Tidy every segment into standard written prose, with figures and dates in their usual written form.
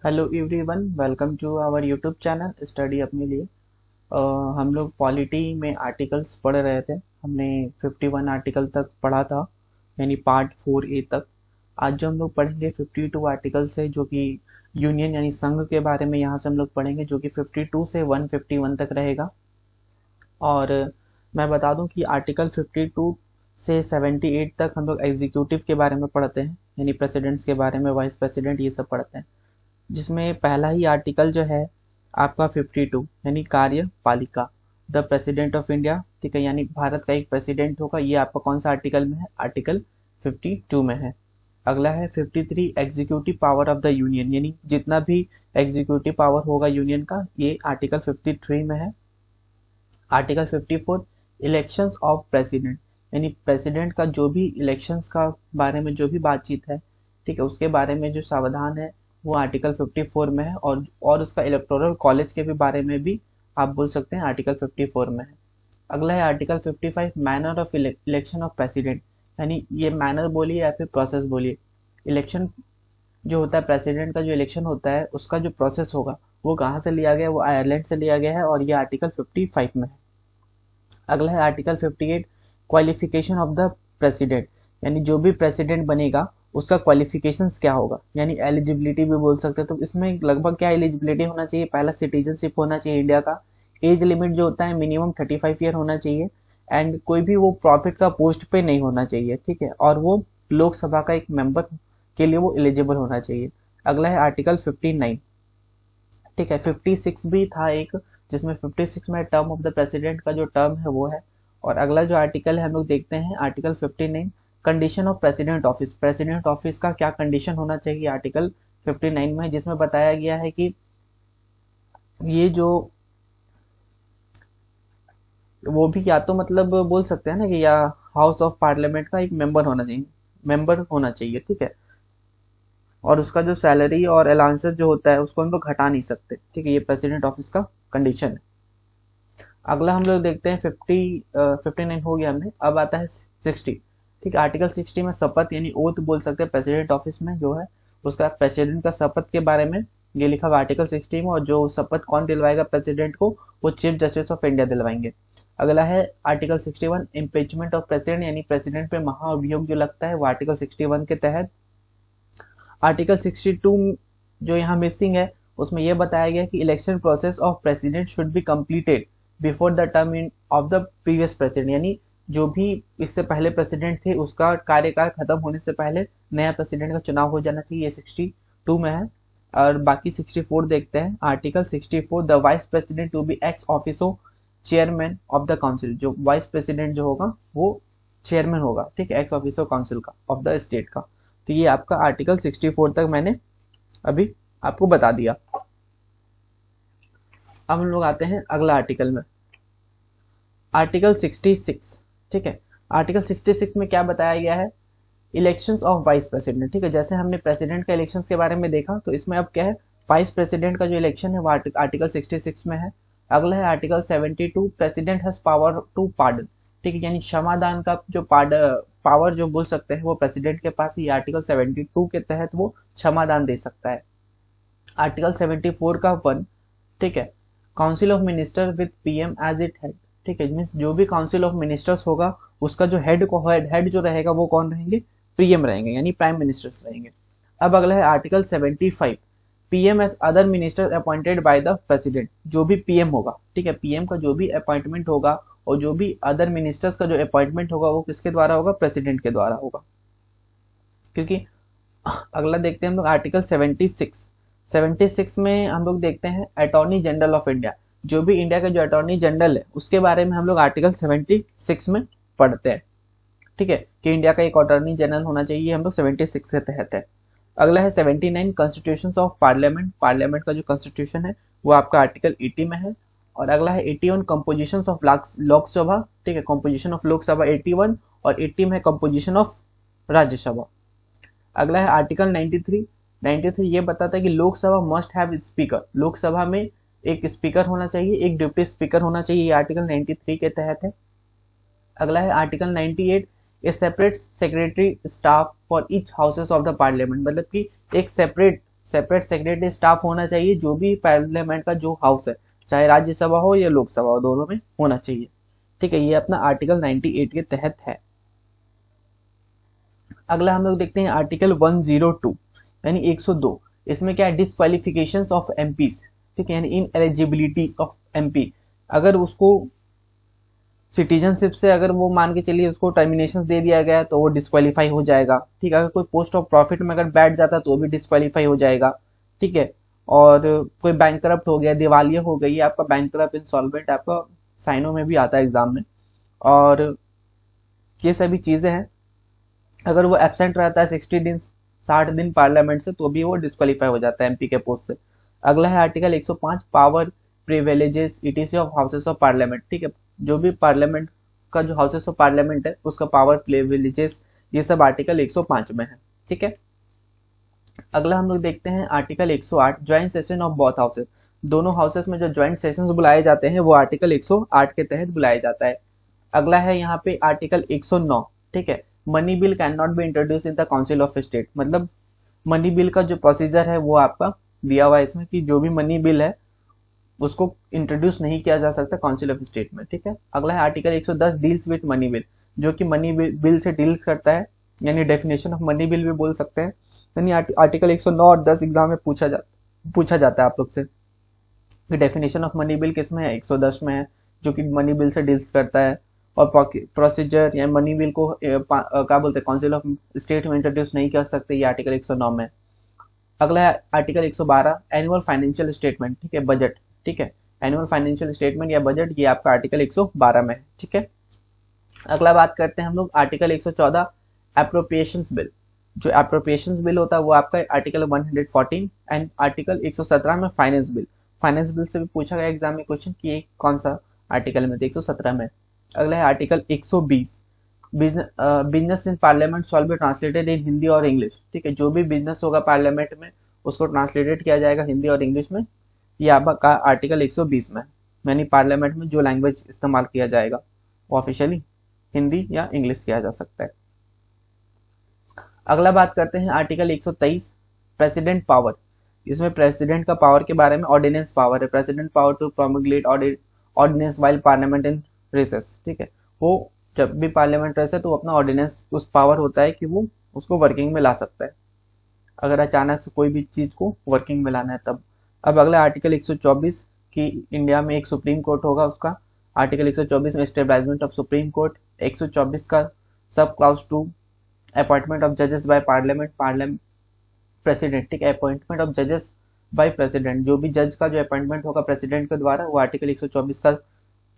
Hello everyone, welcome to our YouTube channel study अपने लिए। हम लोग पॉलिटी में आर्टिकल्स पढ़ रहे थे। हमने 51 आर्टिकल तक पढ़ा था, यानी पार्ट 4A तक। आज जो हम लोग पढ़ेंगे 52 आर्टिकल्स है, जो कि यूनियन यानी संघ के बारे में यहाँ से हम लोग पढ़ेंगे, जो कि 52 से 151 तक रहेगा। और मैं बता दूं कि आर्टिकल 52 से 78 तक हम लोग एग्जीक्यूटिव के बारे में पढ़ते हैं, यानी प्रेसिडेंट्स के बारे में, वाइस प्रेसिडेंट, ये सब पढ़ते हैं। जिसमें पहला ही आर्टिकल जो है आपका 52 यानी कार्यपालिका, द प्रेसिडेंट ऑफ इंडिया, ठीक है, यानी भारत का एक प्रेसिडेंट होगा। ये आपका कौन सा आर्टिकल में है? आर्टिकल 52 में है। अगला है 53 executive power of the union, यानी जितना भी एग्जीक्यूटिव पावर होगा यूनियन का, ये आर्टिकल 53 में है। आर्टिकल 54 इलेक्शंस ऑफ प्रेसिडेंट, यानी प्रेसिडेंट का जो भी इलेक्शंस का बारे में जो भी बातचीत है, ठीक है, उसके बारे में जो प्रावधान है वो आर्टिकल 54 में है। और उसका इलेक्टोरल कॉलेज के भी बारे में भी आप बोल सकते हैं, आर्टिकल 54 में है। अगला है article 55 manner of election of president, यानी ये मैनर बोलिए या फिर प्रोसेस बोलिए, इलेक्शन जो होता है, प्रेसिडेंट का जो इलेक्शन होता है उसका जो प्रोसेस होगा वो कहाँ से लिया गया है? वो आयरलैंड से लिया गया है, और ये आर्टिकल 55 में है। अगला है article 58 qualification of the president, यानी जो भी प्रेसिडेंट बनेगा उसका क्वालिफिकेशंस क्या होगा, यानी एलिजिबिलिटी भी बोल सकते हैं। तो इसमें लगभग क्या एलिजिबिलिटी होना चाहिए? पहला सिटीजनशिप होना चाहिए इंडिया का। एज लिमिट जो होता है मिनिमम 35 ईयर होना चाहिए। एंड कोई भी वो प्रॉफिट का पोस्ट पे नहीं होना चाहिए, ठीक है, और वो लोकसभा का एक मेंबर के लिए वो एलिजिबल होना चाहिए। अगला है आर्टिकल 59, ठीक है। 56 भी था एक, जिसमें 56 में टर्म ऑफ द प्रेसिडेंट का जो टर्म है वो है। और अगला जो आर्टिकल है हम लोग देखते हैं, article 59 condition of president office, president office का क्या कंडीशन होना चाहिए, आर्टिकल 59 में, जिसमें बताया गया है कि ये जो वो भी या तो मतलब बोल सकते हैं ना कि या हाउस ऑफ पार्लियामेंट का एक मेंबर होना चाहिए, ठीक है। और उसका जो सैलरी और अलाउंसेस जो होता है उसको हम लोग घटा नहीं सकते, ठीक है। ये प्रेसिडेंट ऑफिस का कंडीशन है। अगला हम लोग देखते हैं 59 हो गया हमने। अब आता है 60, ठीक है। आर्टिकल 60 में शपथ यानी ओथ बोल सकते हैं, प्रेसिडेंट ऑफिस में जो है उसका प्रेसिडेंट का शपथ के बारे में ये लिखा हुआ आर्टिकल 60 में। और जो शपथ कौन दिलवाएगा प्रेसिडेंट को? वो चीफ जस्टिस ऑफ इंडिया दिलवाएंगे। अगला है आर्टिकल 61 इम्पीचमेंट ऑफ प्रेसिडेंट, यानी प्रेसिडेंट पे महाअभियोग जो लगता है वो आर्टिकल 61 के तहत। आर्टिकल 62 जो यहाँ मिसिंग है, उसमें यह बताया गया कि election process of president should be completed before the term in of the previous president, यानी जो भी इससे पहले प्रेसिडेंट थे उसका कार्यकाल खत्म होने से पहले नया प्रेसिडेंट का चुनाव हो जाना चाहिए। ये 62 में है। और बाकी 64 देखते हैं। Article 64 the vice president to be ex officio chairman of the council, जो वाइस प्रेसिडेंट जो होगा वो चेयरमैन होगा, ठीक है, एक्स ऑफिसो काउंसिल का, ऑफ द स्टेट का। तो ये आपका आर्टिकल 64 तक मैंने अभी आपको बता दिया। अब हम लोग आते हैं अगला आर्टिकल में, आर्टिकल 66, ठीक है। आर्टिकल 66 में क्या बताया गया है? इलेक्शंस ऑफ वाइस प्रेसिडेंट, ठीक है। जैसे हमने प्रेसिडेंट का इलेक्शंस के बारे में देखा, तो इसमें अब क्या है, वाइस प्रेसिडेंट का जो इलेक्शन है वो आर्टिकल 66 में है। अगला है article 72 president has power to pardon, ठीक है, यानी क्षमादान का जो पावर जो बोल सकते हैं वो प्रेसिडेंट के पास ही, आर्टिकल 72 के तहत वो क्षमादान दे सकता है। आर्टिकल 74 का 1, ठीक है, council of minister with PM as it head, ठीक है, मीन्स जो भी काउंसिल ऑफ मिनिस्टर्स होगा उसका जो हेड जो रहेगा वो कौन रहेंगे? पीएम रहेंगे, यानी प्राइम मिनिस्टर्स रहेंगे। अब अगला है article 75 PM as other minister appointed by the president, जो भी पीएम होगा, ठीक है, पीएम का जो भी अपॉइंटमेंट होगा और जो भी अदर मिनिस्टर्स का जो अपॉइंटमेंट होगा वो किसके द्वारा होगा? प्रेसिडेंट के द्वारा होगा। क्योंकि अगला देखते हैं हम लोग आर्टिकल 76 में हम लोग देखते हैं अटॉर्नी जनरल ऑफ इंडिया, जो भी इंडिया का जो अटॉर्नी जनरल है उसके बारे में हम लोग आर्टिकल 76 में पढ़ते हैं, ठीक है, कि इंडिया का एक अटॉर्नी जनरल होना चाहिए, हम लोग 76 के तहत है। अगला है 79 कॉन्स्टिट्यूशन ऑफ पार्लियामेंट, पार्लियामेंट का जो कॉन्स्टिट्यूशन है वो आपका आर्टिकल 80 में है। और अगला है 81 कंपोजिशन ऑफ लोकसभा, ठीक है, कंपोजिशन ऑफ लोकसभा 81, और 80 में कंपोजिशन ऑफ राज्यसभा। अगला है आर्टिकल 93 ये बताता है कि Lok Sabha must have speaker, Lok Sabha में एक स्पीकर होना चाहिए, एक डिप्टी स्पीकर होना चाहिए, ये आर्टिकल 93 के तहत है। अगला है article 98 A separate secretary staff for each houses of the parliament, मतलब कि एक सेपरेट सेपरेट सेक्रेटरी स्टाफ होना चाहिए, जो भी पार्लियामेंट का जो हाउस है, चाहे राज्यसभा हो या लोकसभा हो, दोनों में होना चाहिए। ठीक है, ये अपना आर्टिकल 98 के तहत है। अगला हम लोग देखते हैं आर्टिकल 102 यानी 102। इसमें क्या है, डिस्क्वालिफिकेशन ऑफ एमपीज। ठीक है, यानी इन एलिजिबिलिटी ऑफ एमपी। अगर उसको सिटीजनशिप से अगर वो मान के चलिए उसको टर्मिनेशन दे दिया गया तो वो डिस्क्वालीफाई हो जाएगा। ठीक है, अगर कोई पोस्ट ऑफ प्रॉफिट में अगर बैठ जाता तो वो भी डिस्क्वालीफाई हो जाएगा। ठीक है, और कोई बैंक करप्ट हो गया, दिवालिया हो गई, आपका बैंक करप्ट इंसॉल्वेंट आपका साइनों में भी आता है एग्जाम में, और ये सभी चीजें हैं। अगर वो एबसेंट रहता है 60 दिन 60 दिन पार्लियामेंट से तो भी वो डिस्क्वालीफाई हो जाता है एमपी के पोस्ट से। अगला है article 105 power privileges etc. of houses of parliament. ठीक है, जो भी पार्लियामेंट का जो हाउसेस ऑफ पार्लियामेंट है उसका पावर प्रिविलेजेस, ये सब आर्टिकल 105 में है। ठीक है, अगला हम लोग देखते हैं article 108 joint session of both houses. दोनों हाउसेस में जो ज्वाइंट सेशंस बुलाए जाते हैं वो आर्टिकल 108 के तहत बुलाया जाता है। अगला है यहाँ पे आर्टिकल 109। ठीक है, money bill can not be introduce in the council of state. मतलब मनी बिल का जो प्रोसीजर है वो आपका दिया हुआ है इसमें कि जो भी मनी बिल है उसको इंट्रोड्यूस नहीं किया जा सकता काउंसिल ऑफ स्टेट में। ठीक है, अगला है article 110 deals with money bill, जो कि मनी बिल से डील करता है, यानी डेफिनेशन ऑफ मनी बिल भी बोल सकते हैं। यानी आर्टिकल 109 और 10 एग्जाम में पूछा जाता है आप लोग से कि डेफिनेशन ऑफ मनी बिल किस में है, 110 में है, जो कि मनी बिल से डील्स करता है। और प्रोसीजर या मनी बिल को क्या बोलते हैं, काउंसिल ऑफ स्टेट में इंट्रोड्यूस नहीं कर सकते, ये आर्टिकल 109 में। अगला है आर्टिकल 112 एनुअल फाइनेंशियल स्टेटमेंट। ठीक है, बजट। ठीक है, एनुअल फाइनेंशियल स्टेटमेंट या बजट, ये आपका आर्टिकल 112 में है। ठीक है, अगला बात करते हैं हम लोग आर्टिकल 114 एप्रोप्रिएशंस बिल। जो एप्रोप्रिएशंस बिल होता है वो आपका आर्टिकल 114 एंड आर्टिकल 117 में फाइनेंस बिल। फाइनेंस बिल से भी पूछा गया एग्जाम में क्वेश्चन कि ये कौन सा आर्टिकल में, तो 117 में। अगला है article 120 business in parliament shawl B translated in Hindi और इंग्लिश। ठीक है, जो भी बिजनेस होगा पार्लियामेंट में उसको ट्रांसलेटेड किया जाएगा हिंदी और इंग्लिश में, ये आपका आर्टिकल 120 में। यानी पार्लियामेंट में जो लैंग्वेज इस्तेमाल किया जाएगा वो ऑफिशियली हिंदी या इंग्लिश किया जा सकता है। अगला बात करते हैं आर्टिकल 123 प्रेसिडेंट पावर। इसमें प्रेसिडेंट का पावर के बारे में, ऑर्डिनेंस पावर है, president power to promulgate ordinance while parliament in recess. ठीक है, वो जब भी पार्लियामेंट रेस है तो अपना ऑर्डिनेंस उस पावर होता है कि वो उसको वर्किंग में ला सकता है, अगर अचानक से कोई भी चीज को वर्किंग में लाना है तब। अब अगला आर्टिकल 124 कि इंडिया में एक सुप्रीम कोर्ट होगा, उसका आर्टिकल 124 में स्टेब्लिशमेंट ऑफ सुप्रीम कोर्ट। 124 का सब क्लाउज 2 अपॉइंटमेंट ऑफ जजेस बाय पार्लियामेंट प्रेसिडेंट। ठीक है, अपॉइंटमेंट ऑफ जजेस बाय प्रेसिडेंट, जो भी जज का जो अपॉइंटमेंट होगा प्रेसिडेंट के द्वारा वो आर्टिकल 124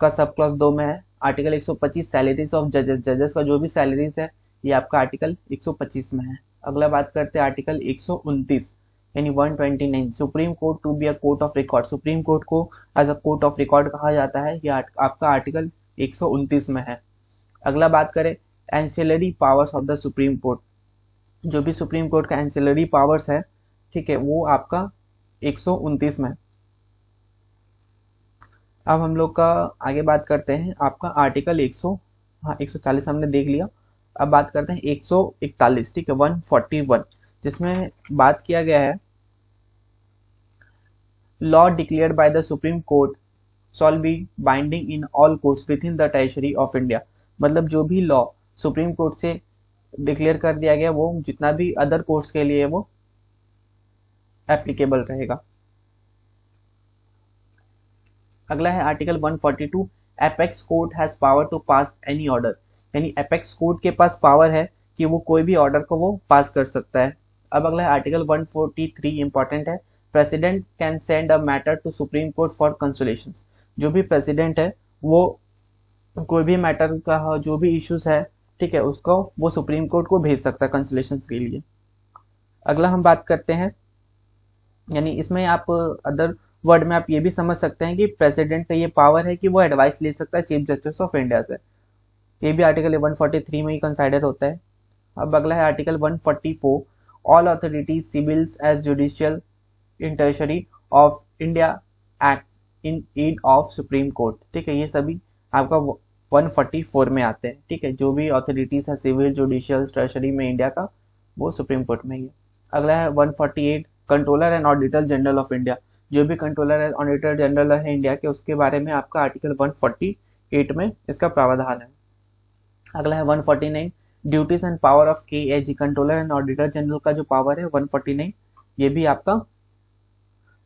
का सब क्लास 2 में है। आर्टिकल 125 सैलरीज ऑफ जजेस, जजेस का जो भी सैलरीज है ये आपका आर्टिकल 125 में है। अगला बात करते हैं आर्टिकल 129 यानी 129 Supreme Court to be a court of record. Supreme Court को as a court of record कहा जाता है, ये आपका आर्टिकल 129 में है। अगला बात करें ancillary powers of the supreme court, जो भी सुप्रीम कोर्ट का एंसिलरी पावर्स है, ठीक है, वो आपका 129 में है। अब हम लोग का आगे बात करते हैं आपका आर्टिकल 140 हमने देख लिया। अब बात करते हैं 141। ठीक है, 141 जिसमें बात किया गया है law declared by the supreme court shawl B binding in all courts with in the territory of India. मतलब जो भी लॉ सुप्रीम कोर्ट से डिक्लेयर कर दिया गया वो जितना भी अदर कोर्ट्स के लिए वो एप्लीकेबल रहेगा। अगला है article 142 apex court has power to pass any order. यानी एपेक्स कोर्ट के पास पावर है कि वो कोई भी ऑर्डर को वो पास कर सकता है। अब अगला है आर्टिकल 143 इंपॉर्टेंट है, president can send a matter to supreme court for consolation. जो भी प्रेसिडेंट है वो कोई भी मैटर का जो भी इश्यूज है, ठीक है, उसको वो सुप्रीम कोर्ट को भेज सकता है कंसोलेशन के लिए। अगला हम बात करते हैं, यानी इसमें आप अदर वर्ड में आप ये भी समझ सकते हैं कि प्रेसिडेंट का ये पावर है कि वो एडवाइस ले सकता है चीफ जस्टिस ऑफ इंडिया से, ये भी आर्टिकल 143 में ही कंसाइडर होता है। अब अगला है article 144 all authorities civils as judicial in territory of India act in aid of Supreme Court. ठीक है, ये सभी आपका 144 में आते हैं। ठीक है, जो भी अथॉरिटीज है सिविल जुडिशियल टर्शरी में इंडिया का वो सुप्रीम कोर्ट में ही है। अगला है 148 controller and auditor general of India, जो भी कंट्रोलर एंड ऑडिटर जनरल है इंडिया के, उसके बारे में आपका आर्टिकल 148 में इसका प्रावधान है। अगला है 149, duties and power of KAG, controller and auditor general का जो पावर है 149, ये भी आपका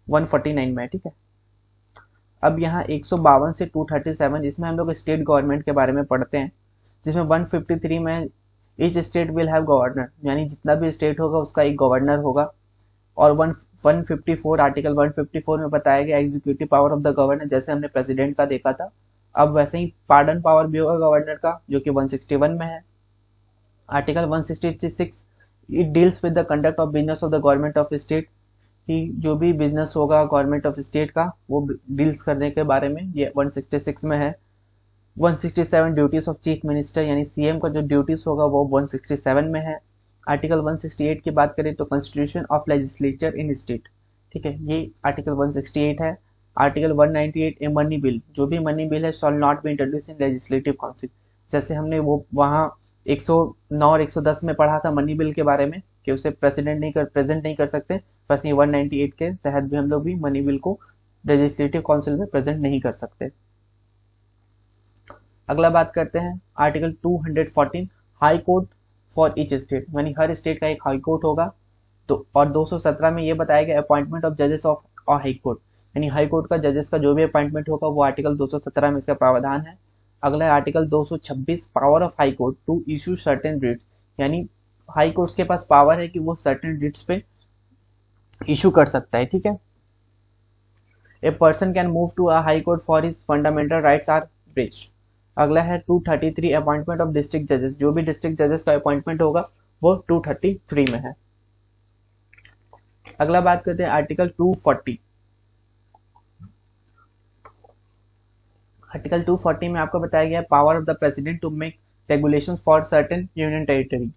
149 में है, ठीक है। अब यहाँ 152 से 237, जिसमें हम लोग स्टेट गवर्नमेंट के बारे में पढ़ते हैं, जिसमें 153 में each state will have governor, यानी जितना भी स्टेट होगा उसका एक गवर्नर होगा। और 154 आर्टिकल 154 में बताया गया executive power of the governor, जैसे हमने प्रेसिडेंट का देखा था, अब वैसे ही पार्डन पावर भी होगा गवर्नर का, जो कि 161 में है। Article 166, it deals with the conduct of business of the government of state, कि जो भी बिजनेस होगा गवर्नमेंट ऑफ स्टेट का वो डील्स करने के बारे में, ये 166 में है। 167, ड्यूटीज ऑफ चीफ मिनिस्टर, यानी CM का जो ड्यूटीज होगा वो 167 में है। आर्टिकल 168 की बात करें तो constitution of legislature in state, ठीक है, ये आर्टिकल 168 है। आर्टिकल 198, ए मनी बिल, जो भी मनी बिल है shawl not be introduce in legislative council, जैसे हमने वो वहाँ 109 और 110 में पढ़ा था मनी बिल के बारे में कि उसे प्रेजेंट नहीं कर सकते, बस ये 198 के तहत भी हम लोग भी मनी बिल को लेजिस्लेटिव काउंसिल में प्रेजेंट नहीं कर सकते। अगला बात करते हैं article 214, high court for each state, यानी हर स्टेट का एक हाई कोर्ट होगा। तो और 217 में ये बताया गया अपॉइंटमेंट ऑफ जजेस ऑफ हाई कोर्ट, यानी हाई कोर्ट का जजेस का जो भी अपॉइंटमेंट होगा वो आर्टिकल 217 में इसका प्रावधान है। अगला है article 226, power of high court to issue certain writs, यानी हाई कोर्ट के पास पावर है कि वो सर्टेन रिट्स पे इशू कर सकता है, ठीक है। A person can move to a high court for his fundamental rights are breached. अगला है 233, अपॉइंटमेंट ऑफ डिस्ट्रिक्ट जजेस, जो भी डिस्ट्रिक्ट जजेस का अपॉइंटमेंट होगा वो 233 में है। अगला बात करते हैं आर्टिकल 240। आर्टिकल 240 में आपको बताया गया power of the president to make regulations for certain union territory,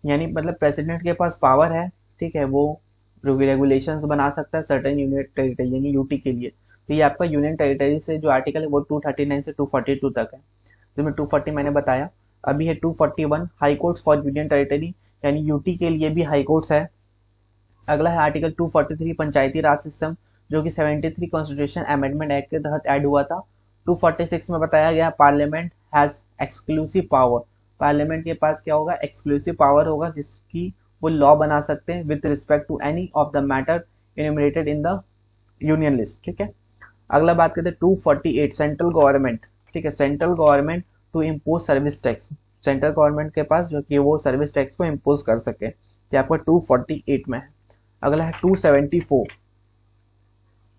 यानी मतलब प्रेसिडेंट के पास पावर है, ठीक है, वो रेगुलेशंस बना सकता है सर्टेन यूनियन टेरिटरी यानी यूटी के लिए। तो ये आपका यूनियन टेरिटरी से जो आर्टिकल है वो 239 से 242 तक है, जिसमें 240 मैंने बताया। अभी है 241, high court for union territory, यानी यूटी के लिए भी हाई कोर्ट्स है। अगला है आर्टिकल 243, पंचायती राज सिस्टम, जो कि 73 कॉन्स्टिट्यूशन अमेंडमेंट एक्ट के तहत ऐड हुआ था। 246 में बताया गया parliament has exclusive power, parliament के पास क्या होगा, एक्सक्लूसिव पावर होगा, जिसकी वो लॉ बना सकते हैं with respect to any of the matter enumerated in the union list, ठीक है। अगला बात करते हैं 248, सेंट्रल गवर्नमेंट, ठीक है, central government to impose service tax, central government के पास जो कि वो सर्विस टैक्स को इम्पोज कर सके, ये आपका 248 में है। अगला है 274,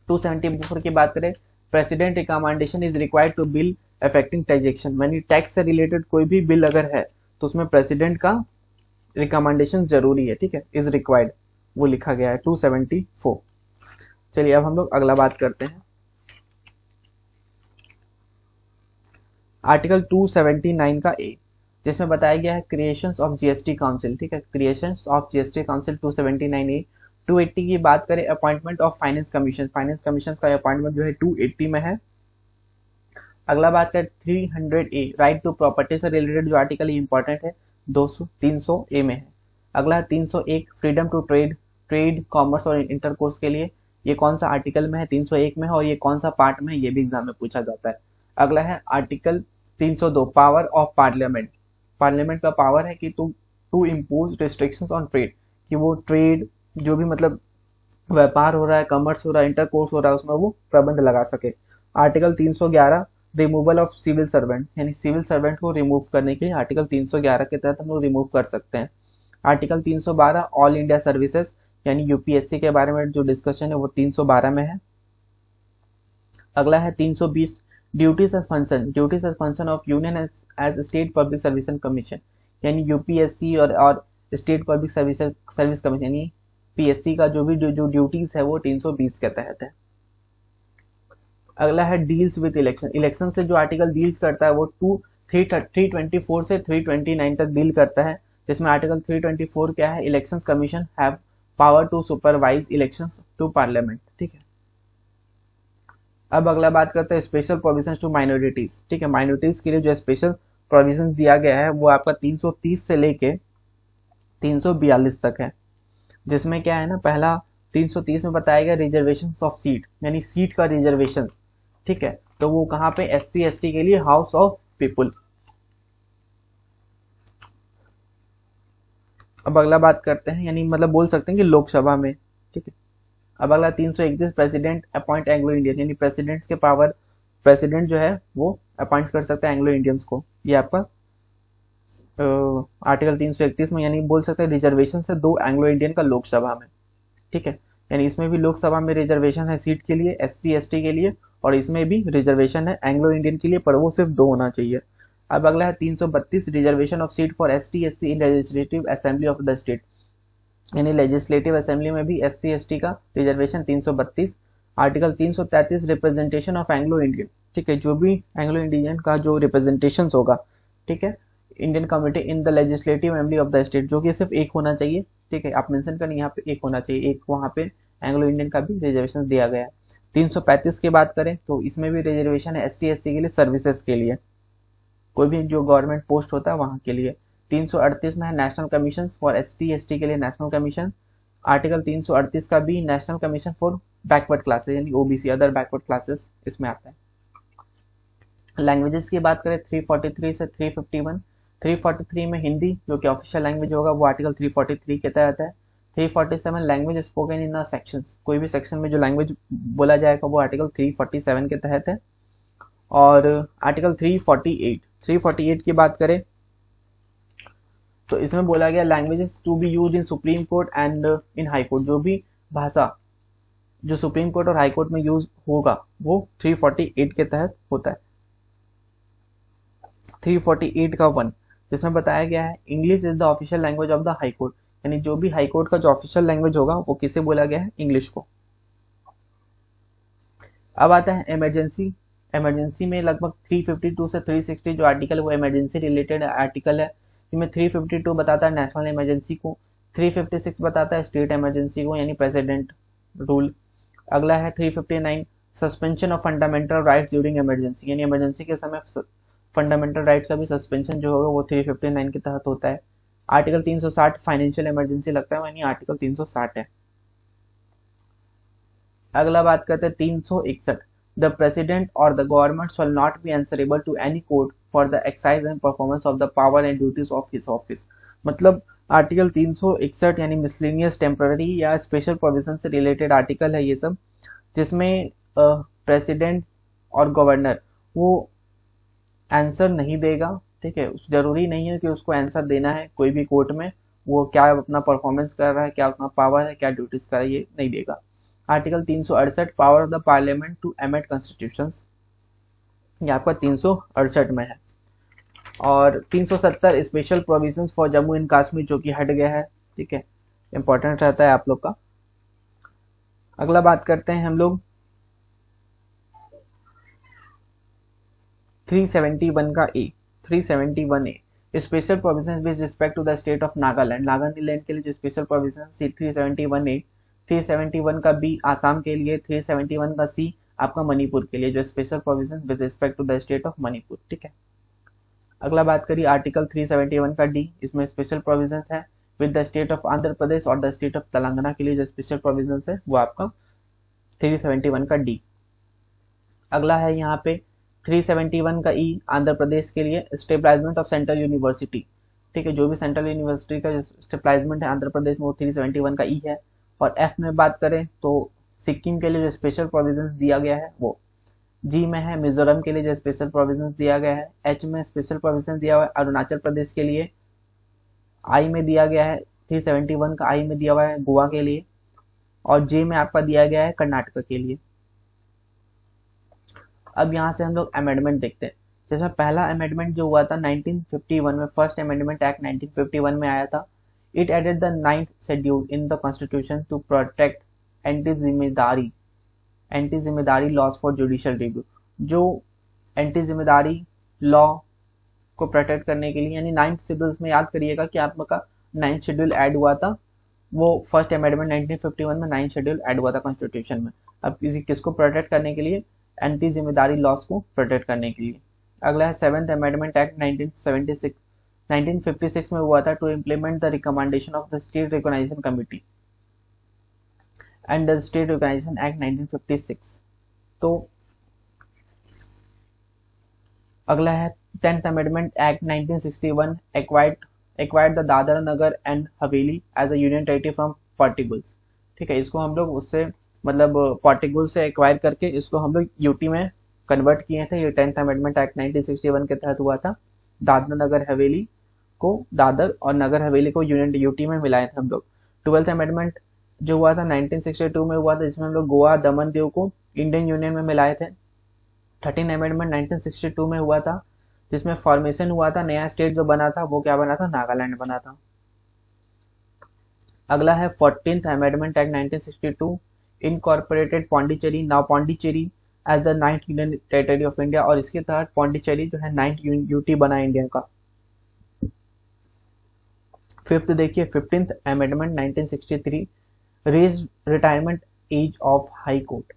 274 की बात करें, president recommendation is required to bill affecting taxation, यानी टैक्स से रिलेटेड कोई भी बिल अगर है तो उसमें प्रेसिडेंट का रिकमेंडेशन जरूरी है, ठीक है, इज रिक्वायर्ड, वो लिखा गया है 274। चलिए अब हम लोग अगला बात करते हैं आर्टिकल 279 का ए, जिसमें बताया गया है क्रिएशंस ऑफ जीएसटी काउंसिल, ठीक है, क्रिएशंस ऑफ जीएसटी काउंसिल 279 ए। 280 की बात करें appointment of finance commission, finance commission का अपॉइंटमेंट जो है 280 में है। अगला बात करें 300 ए, राइट टू प्रॉपर्टी से रिलेटेड जो आर्टिकल इंपॉर्टेंट है 300 ए में है। अगला 301, फ्रीडम टू ट्रेड कॉमर्स और इंटरकोर्स के लिए, ये कौन सा आर्टिकल में है, 301 में है, और ये कौन सा पार्ट में है, ये भी एग्जाम में पूछा जाता है। अगला है article 302, power of parliament, parliament का पावर है कि to impose restrictions on trade, कि वो ट्रेड जो भी मतलब व्यापार हो रहा है, कॉमर्स हो रहा है, इंटरकोर्स हो रहा है, उसमें वो प्रबंध लगा सके। Article 311, removal of civil servant, यानी सिविल सर्वेंट को रिमूव करने के लिए आर्टिकल 311 के तहत हम लोग रिमूव कर सकते हैं। आर्टिकल 312, ऑल इंडिया सर्विसेज, यानी यूपीएससी के बारे में जो डिस्कशन है वो 312 में है। अगला है 320, duties and function of union as state public service commission, यानी यूपीएससी और स्टेट पब्लिक सर्विस कमीशन यानी पीएससी का जो ड्यूटीज है वो 320 के तहत है। अगला है डील्स विद इलेक्शन, इलेक्शन से जो आर्टिकल डील्स करता है वो 324 से 329 तक डील करता है, जिसमें आर्टिकल 324 क्या है, elections commission have power to supervise elections to parliament, ठीक है। अब अगला बात करते हैं स्पेशल प्रोविजंस टू माइनॉरिटीज, ठीक है, माइनॉरिटीज के लिए जो स्पेशल प्रोविजन दिया गया है वो आपका 330 से लेके 342 तक है। जिसमें क्या है ना, पहला 330 में बताया गया रिजर्वेशन ऑफ सीट, यानी सीट का रिजर्वेशन। ठीक है, तो वो कहाँ पे, SC ST के लिए हाउस ऑफ पीपुल। अब अगला बात करते हैं, यानी मतलब बोल सकते हैं कि लोकसभा में। ठीक है, अब अगला 331 प्रेसिडेंट अपॉइंट एंग्लो इंडियन, यानी प्रेसिडेंट्स के पावर, प्रेसिडेंट जो है वो अपॉइंट कर सकता है एंग्लो इंडियंस को। ये आपका आर्टिकल 331 में, यानी बोल सकते हैं रिजर्वेशन है 2 एंग्लो इंडियन का लोकसभा में। ठीक है, यानी इसमें भी लोकसभा में रिजर्वेशन है सीट के लिए, SC ST के लिए, और इसमें भी रिजर्वेशन है एंग्लो इंडियन के लिए, पर वो सिर्फ 2 होना चाहिए। अब अगला है 332 reservation of seat for ST SC in legislative assembly of the state, यानी लेजिस्लेटिव असेंबली में भी SC ST का reservation 332। Article 333 representation of Anglo Indian. ठीक है, जो भी एंग्लो इंडियन का जो रिप्रेजेंटेशन होगा, ठीक है, Indian community in the legislative assembly of the state, जो कि सिर्फ एक होना चाहिए। ठीक है, आप मेंशन करें यहाँ पे एक होना चाहिए, एक वहाँ पे एंग्लो इंडियन का भी रिजर्वेशन दिया गया है। 335 की बात करें तो इसमें भी रिजर्वेशन है ST SC के लिए, सर्विसेज के लिए, कोई भी जो गवर्नमेंट पोस्ट होता है वहाँ के लिए। 338 में है national commission for ST ST के लिए, नेशनल कमीशन। आर्टिकल 338 का भी national commission for backward classes, यानी OBC अदर बैकवर्ड क्लासेस इसमें आता है। लैंग्वेजेस की बात करें 343 से 351, 343 में हिंदी जो कि ऑफिशियल लैंग्वेज होगा वो आर्टिकल 343 के तहत है। 347 लैंग्वेज स्पोकन इन सेक्शन, कोई भी सेक्शन में जो लैंग्वेज बोला जाएगा वो आर्टिकल 347 के तहत है। और आर्टिकल 348 की बात करें तो इसमें बोला गया languages to be use in supreme court and in high court, जो भी भाषा जो सुप्रीम कोर्ट और हाई कोर्ट में यूज होगा वो 348 के तहत होता है। 348 का 1, जिसमें बताया गया है English is the official language of the high court, यानी जो भी हाई कोर्ट का जो ऑफिशियल लैंग्वेज होगा वो किसे बोला गया है, इंग्लिश को। अब आता है इमरजेंसी। इमरजेंसी में लगभग 352 से 360 जो आर्टिकल है वो इमरजेंसी रिलेटेड आर्टिकल है, जिसमें 352 बताता है नेशनल इमरजेंसी को, 356 बताता है स्टेट इमरजेंसी को, यानी प्रेसिडेंट रूल। अगला है 359 suspension of fundamental rights during emergency, यानी इमरजेंसी के समय फंडामेंटल राइट्स का भी सस्पेंशन जो होगा वो 359 के तहत होता है। आर्टिकल 360 फाइनेंशियल इमरजेंसी लगता है, यानी आर्टिकल 360 है। अगला बात करते हैं 361, द प्रेसिडेंट और the government shall not be answerable to any court for the excise and performance of the power and duties of his office. मतलब आर्टिकल 361 यानी मिसलेनियस टेम्पररी या स्पेशल प्रोविजन से रिलेटेड आर्टिकल है ये सब, जिसमें प्रेसिडेंट और गवर्नर वो आंसर नहीं देगा। ठीक है, जरूरी नहीं है कि उसको आंसर देना है कोई भी कोर्ट में, वो क्या अपना परफॉर्मेंस कर रहा है, क्या उतना पावर है, क्या ड्यूटीज कर रहा है, ये नहीं देगा। Article 368 power of the parliament to amend constitutions, ये आपका 368 में है। और 370 special provisions for Jammu and Kashmir, जो कि हट गया है। ठीक है, इंपॉर्टेंट रहता है आप लोग का। अगला बात करते हैं हम लोग 371 का A, 371A special provision with respect to the state of Nagaland, Nagaland के लिए जो स्पेशल प्रोविजन 371A। 371 का बी आसाम के लिए, 371 का सी आपका मणिपुर के लिए, जो special provision with respect to the state of Manipur. ठीक है, अगला बात करिए आर्टिकल 371 का डी, इसमें स्पेशल प्रोविजन है with the state of Andhra Pradesh और द स्टेट ऑफ तेलंगाना के लिए जो स्पेशल प्रोविजन है वो आपका 371 का डी। अगला है यहाँ पे 371 का ई आंध्र प्रदेश के लिए, स्टेबलाइजमेंट ऑफ सेंट्रल यूनिवर्सिटी। ठीक है, जो भी सेंट्रल यूनिवर्सिटी का स्टेबलाइजमेंट है आंध्र प्रदेश में वो 371 का ई है। और एफ में बात करें तो सिक्किम के लिए जो स्पेशल प्रोविजंस दिया गया है वो। जी में है मिजोरम के लिए जो स्पेशल प्रोविजंस दिया गया है। एच में स्पेशल प्रोविजन दिया हुआ है अरुणाचल प्रदेश के लिए। आई में दिया गया है 371 का आई में दिया हुआ है गोवा के लिए। और जे में आपका दिया गया है कर्नाटक के लिए। अब यहाँ से हम लोग अमेंडमेंट देखते हैं, जैसे पहला अमेंडमेंट जो हुआ था 1951 में, फर्स्ट अमेंडमेंट एक्ट 1951 में आया था। It added the 9th schedule in the constitution to protect anti जिम्मेदारी लॉज फॉर जुडिशियल रिव्यू, जो एंटी जिम्मेदारी लॉ को प्रोटेक्ट करने के लिए, यानी 9th शेड्यूल में याद करिएगा कि आपका 9th शेड्यूल ऐड हुआ था, वो फर्स्ट अमेंडमेंट 1951 में 9th शेड्यूल ऐड हुआ था कॉन्स्टिट्यूशन में। अब किसको प्रोटेक्ट करने के लिए, एंटी जिम्मेदारी लॉस को प्रोटेक्ट करने के लिए। अगला है 7th अमेंडमेंट एक्ट 1956 में हुआ था to implement the recommendation of the state recognition committee. And the state organisation act 1956। तो अगला है 10th amendment act 1961 acquired the Dadra Nagar and Haveli as a union territory from Portuguese. ठीक है, इसको हम लोग उससे मतलब पोर्टुगल से एक्वायर करके इसको हम लोग यूटी में कन्वर्ट किए थे। ये 10th अमेंडमेंट एक्ट 1961 के तहत हुआ था। दादरा नगर हवेली को, दादर और नगर हवेली को यूनियन यूटी में मिलाए थे हम लोग। 12th अमेंडमेंट जो हुआ था 1962 में हुआ था, जिसमें हम लोग गोवा दमन दीव को इंडियन यूनियन में मिलाए थे। 13 अमेंडमेंट 1962 में हुआ था, जिसमें फॉर्मेशन हुआ था, नया स्टेट जो बना था वो क्या बना था, नागालैंड बना था। अगला है 14th amendment act 1962 incorporated Pondicherry, now Pondicherry as the 9th union territory of India, और इसके तहत पौंडीचेरी जो है 9th यूटी बना इंडिया का। फिफ्थ देखिए 15th amendment 1963 raise retirement age of high court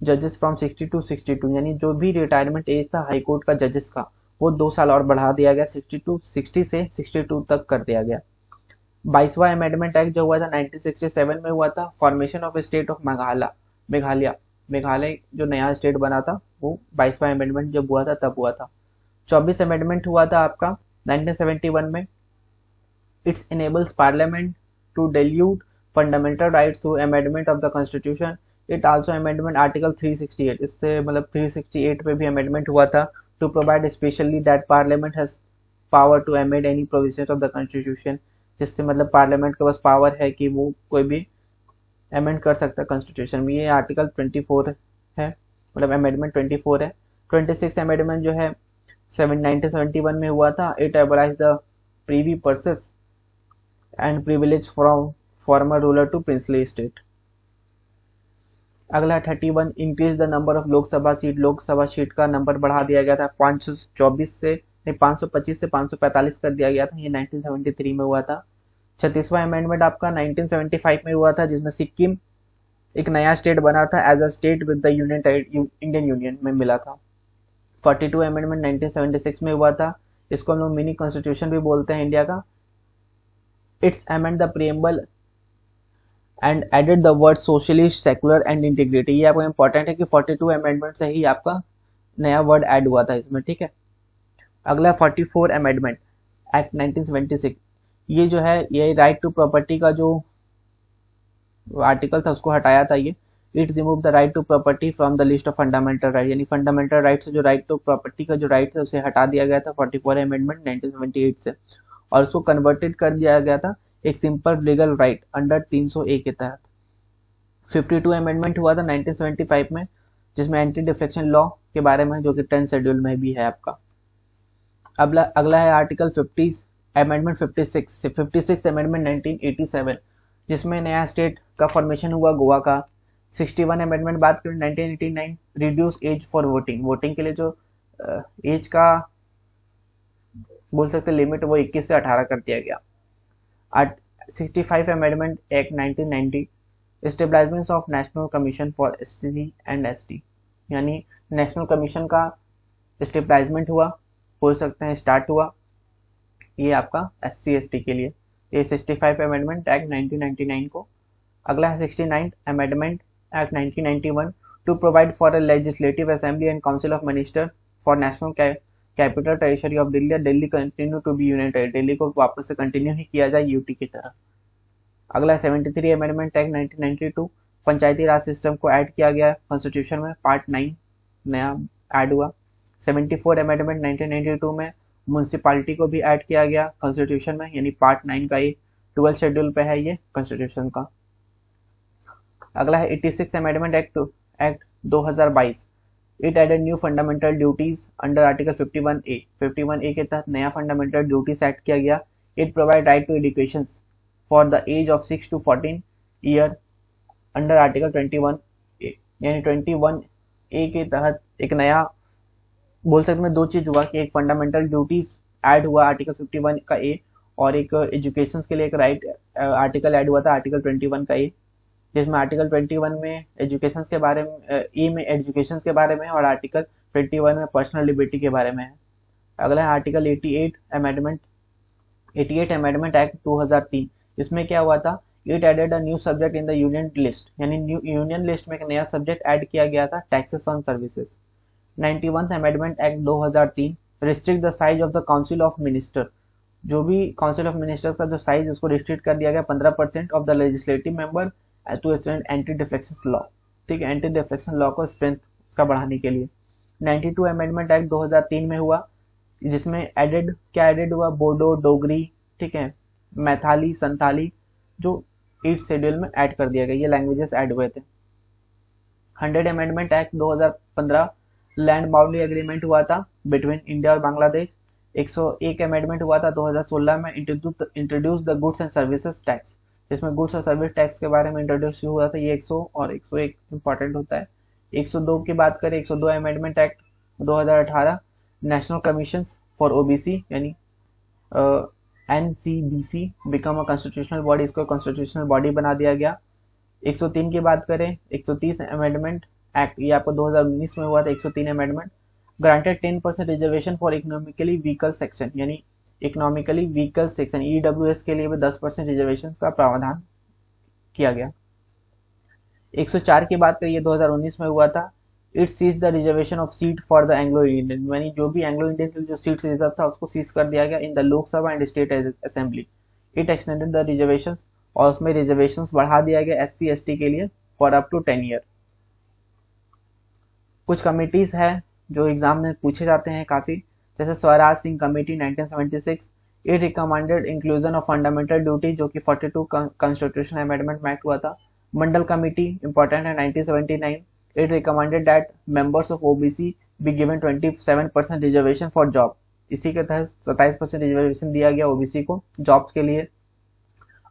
जजेस फ्रॉम 60 टू 62, यानी जो भी रिटायरमेंट एज था हाई कोर्ट का जजेस का, वो 2 साल और बढ़ा दिया गया, 60 से 62 तक कर दिया गया। 22वां अमेंडमेंट एक्ट जो हुआ था 1967 में हुआ था, formation of state of Meghalaya Meghalaya जो नया स्टेट बना था वो 22वां अमेंडमेंट जब हुआ था तब हुआ था। 24 अमेंडमेंट हुआ था आपका 1971 में, it's enables parliament to dilute fundamental rights through amendment of the constitution। it also amendment article 368, इससे मतलब 368 पे भी amendment हुआ था, to provide especially that parliament has power to amend any provisions of the constitution, जिससे मतलब parliament के पास पावर है कि वो कोई भी अमेंड कर सकता है कॉन्स्टिट्यूशन में। ये आर्टिकल 24 है, मतलब अमेंडमेंट 24 है। 26 अमेंडमेंट जो है 1971 में हुआ था, it abolish the privy purses and privilege from former ruler to princely state. अगला 31 increase the number of Lok Sabha seat का नंबर बढ़ा दिया गया था 525 से 545 कर दिया गया था, ये 1973 में हुआ था। 36वां अमेंडमेंट आपका 1975 में हुआ था, जिसमें सिक्किम एक नया स्टेट बना था, as a state with the Indian union में मिला था। 42 अमेंडमेंट 1976 में हुआ था, इसको हम लोग मिनी कॉन्स्टिट्यूशन भी बोलते हैं इंडिया का। It's amend the preamble and added the word socialist, secular and integrity. ये आपको इंपॉर्टेंट है कि 42 अमेंडमेंट से ही आपका नया वर्ड ऐड हुआ था इसमें, ठीक है। अगला 44 अमेंडमेंट एक्ट 1976, ये जो है ये राइट टू प्रॉपर्टी का जो आर्टिकल था उसको हटाया था ये। It remove the right to property from the list of fundamental right, यानी फंडामेंटल राइट से जो राइट टू प्रॉपर्टी का जो राइट है उसे हटा दिया गया था 44 अमेंडमेंट 1978 से, और उसको कन्वर्टेड कर दिया गया था एक simple legal right under 300A के तहत। 52 अमेंडमेंट हुआ था 1975 में, जिसमें एंटी डिफेक्शन लॉ के बारे में, जो कि 10th शेड्यूल में भी है आपका। अगला है आर्टिकल 50 अमेंडमेंट 56 अमेंडमेंट 1987, जिसमें नया स्टेट का फॉर्मेशन हुआ गोवा का। 61 अमेंडमेंट बात करें 1989, रिड्यूस एज फॉर वोटिंग के लिए जो एज का बोल सकते लिमिट वो 21 से 18 कर दिया गया। 65 amendment act 1990, establishment of national commission for SC and ST, यानी नेशनल कमीशन का एस्टेब्लिशमेंट हुआ, बोल सकते हैं स्टार्ट हुआ, ये आपका SC ST के लिए। ये 65 अमेंडमेंट एक्ट 1999 को। अगला है 69 amendment act 1991 to provide for a legislative assembly and council of minister for national capital territory of Delhi continue to be union territory, Delhi को वापस से कंटिन्यू ही किया जाए यूटी की तरह। अगला 73 अमेंडमेंट एक्ट 1992, पंचायती राज सिस्टम को ऐड किया गया कॉन्स्टिट्यूशन में, पार्ट 9 नया ऐड हुआ। 74 अमेंडमेंट 1992 में म्यूनसिपालिटी को भी ऐड किया गया कॉन्स्टिट्यूशन में, यानी पार्ट 9 का ये 12 शेड्यूल पे है ये कॉन्स्टिट्यूशन का। अगला है 86 amendment act 2022, it added new fundamental duties under article 51A के तहत नया फंडामेंटल ड्यूटीज एक्ट किया गया। It provide right to education for the age of 6 to 14 year under article 21A, यानी 21A के तहत एक नया बोल सकते हैं दो चीज हुआ कि एक फंडामेंटल ड्यूटीज ऐड हुआ आर्टिकल 51 का ए, और एक एजुकेशन के लिए एक राइट आर्टिकल ऐड हुआ था आर्टिकल 21 का ए, जिसमें आर्टिकल 21 में एजुकेशन के बारे में ए में एजुकेशन के बारे में और आर्टिकल 21 में पर्सनल लिबर्टी के बारे में है। अगला है आर्टिकल 88 अमेंडमेंट एक्ट 2003, इसमें क्या हुआ था, it added a new subject in the union list, यानी न्यू यूनियन लिस्ट में एक नया सब्जेक्ट ऐड किया गया था, taxes on services. 91th amendment act 2003 restrict the size of the council of minister, जो भी काउंसिल ऑफ मिनिस्टर्स का जो साइज उसको रिस्ट्रिक्ट कर दिया गया 15% of the legislative member to stand anti deflection law. ठीक है, एंटी डिफ्लेक्शन लॉ को स्ट्रेंथ का बढ़ाने के लिए। 92 अमेंडमेंट एक्ट 2003 में हुआ, जिसमें एडेड हुआ बोडो, डोगरी, ठीक है, मैथाली, संथाली, जो 8th शेड्यूल में ऐड कर दिया गया, ये लैंग्वेजेस ऐड हुए थे। 100 amendment act 2015 land boundary agreement हुआ था बिटवीन इंडिया और बांग्लादेश। 101 अमेंडमेंट हुआ था 2016 में, introduce the goods and services tax, जिसमें गुड्स और सर्विस टैक्स के बारे में इंट्रोड्यूस हुआ था। ये 100 और 101 इंपॉर्टेंट होता है। 102 की बात करें, 102 amendment act 2018 national commission for OBC, यानी NCBC become a constitutional body, इसको कॉन्स्टिट्यूशनल बॉडी बना दिया गया। 103 की बात करें, 130 अमेंडमेंट एक्ट, ये आपको 2019 में हुआ था। 103 amendment granted 10% reservation for economically vehicle section, यानी इकोनॉमिकली वीकल सेक्शन ईडब्ल्यूएस के लिए भी 10% रिजर्वेशन का प्रावधान किया गया। 104 की बात करिए, 2019 में हुआ था। It cease the reservation of seat for the Anglo Indian, यानी जो भी एंग्लो इंडियन के लिए जो सीट्स रिजर्व था उसको सीज कर दिया गया in the Lok Sabha and state assembly. It extended the reservation, और उसमें रिजर्वेशन बढ़ा दिया गया एससी एसटी के लिए फॉर अप टू 10 ईयर। कुछ कमिटीज है जो एग्जाम में पूछे जाते हैं काफी, जैसे Swaraj Singh committee 1976, it recommended inclusion of fundamental duty, जो कि 42 कॉन्स्टिट्यूशन अमेंडमेंट में एक्ट हुआ था। मंडल कमेटी इंपॉर्टेंट है 1979, it recommended that members of OBC be given 27% reservation for job, इसी के तहत 27% रिजर्वेशन दिया गया ओबीसी को जॉब्स के लिए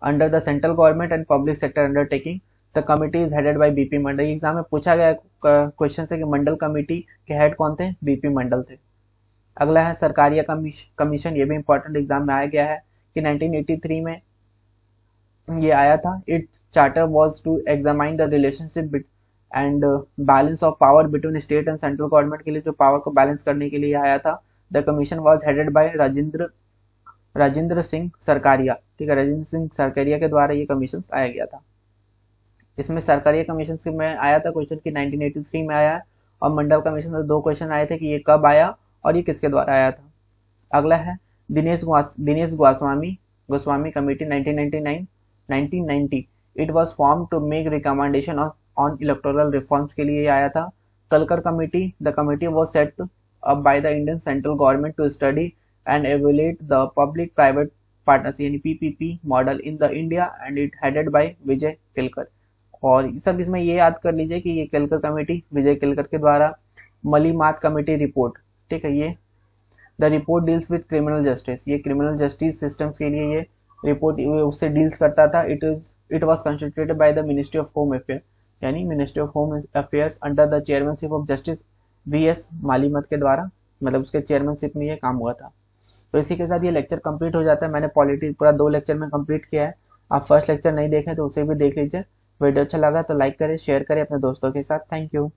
under the central government and public sector undertaking. The committee is headed by BP Mandal. Exam में पूछा गया क्वेश्चन से कि मंडल कमेटी के हेड कौन थे, बीपी मंडल थे। अगला है सरकारिया कमीशन, ये भी इंपॉर्टेंट एग्जाम में आया गया है कि 1983 में ये आया था। It charter was to examine the relationship and balance of power between state and central government के लिए जो पावर को बैलेंस करने के लिए आया था। The commission was headed by Rajendra Singh Sarkaria, ठीक है, राजेंद्र सिंह सरकारिया के द्वारा ये कमीशन आया गया था। इसमें सरकारिया कमीशन से में आया था क्वेश्चन कि 1983 में आया है, और मंडल कमीशन से 2 क्वेश्चन आए थे कि ये कब आया और ये किसके द्वारा आया था। अगला है Dinesh Goswami committee 1990, it was form to make recommendation on electoral reforms के लिए आया था। Kalkar committee, the committee was set up by the Indian central government to study and evaluate the public private partnership यानी PPP model in the India, and it headed by Vijay Kelkar. और सब इसमें ये याद कर लीजिए कि ये केलकर कमेटी विजय केलकर के द्वारा। मलीमात कमेटी रिपोर्ट, ठीक है, ये the report deals with criminal justice, ये क्रिमिनल जस्टिस सिस्टम्स के लिए ये रिपोर्ट उससे डील्स करता था। It was constituted by the ministry of home affair, यानी ministry of home affairs under the chairmanship of justice VS Malimath के द्वारा, मतलब उसके चेयरमैनशिप में ये काम हुआ था। तो इसी के साथ ये लेक्चर कंप्लीट हो जाता है। मैंने पॉलिटी पूरा 2 लेक्चर में कंप्लीट किया है। आप फर्स्ट लेक्चर नहीं देखें तो उसे भी देख लीजिए। वीडियो अच्छा लगा तो लाइक करें, शेयर करें अपने दोस्तों के साथ। Thank you.